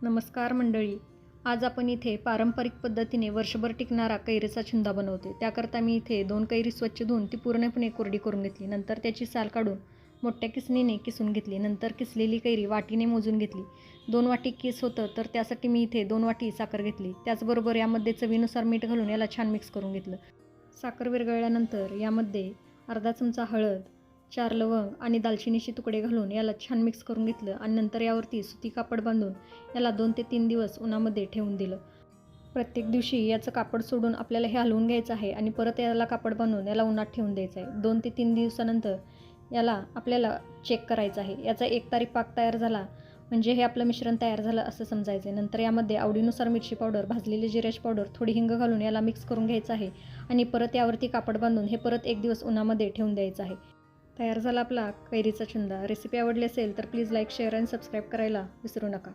नमस्कार मंडळी. आज आपण इथे पारंपरिक पद्धतीने वर्षभर टिकणारा कैरीचा छुंदा बनवतोय. त्याकरता मी इथे 2 कैरी स्वच्छ धुवून ती पूर्णपणे कोरडी करून घेतली. नंतर त्याची साल काढून मोठ्या किसणीने किसून घेतली. नंतर किसलेली कैरी वाटीने मोजून घेतली. 2 वाटी किस होतं तर त्यासाठी मी इथे 2 वाटी साखर घेतली. त्याचबरोबर यामध्ये चवीनुसार मीठ घालून याला छान मिक्स करून घेतलं. साखर विरघळल्यानंतर यामध्ये अर्धा चमचा हळद, 4 लवंग आणि दालचिनीचे तुकडे घालून याला छान मिक्स करून घेतलं आणि नंतर यावरती सुती कापड बांधून याला 2 ते 3 दिवस उन्हामध्ये ठेवून दिलं. प्रत्येक दिवशी याचं कापड सोडून आपल्याला हे हलवून घ्यायचं आहे आणि परत याला कापड बांधून याला उन्हात ठेवून द्यायचं आहे. 2 ते 3 दिवसानंतर याला आपल्याला चेक करायचं आहे. याचा 1 तारी पाक तयार झाला म्हणजे हे आपलं मिश्रण तयार झालं असं समजायचं आहे. नंतर यामध्ये आवडीनुसार मिरची पावडर, भाजलेली जिऱ्याची पावडर, थोडी हिंग घालून याला मिक्स करून घ्यायचं आहे आणि परत यावरती कापड बांधून हे परत 1 दिवस उन्हामध्ये ठेवून द्यायचं आहे. तयार झाला आपला कैरीचा छुंदा. रेसिपी आवडली असेल तर प्लीज लाईक, शेअर आणि सबस्क्राईब करायला विसरू नका.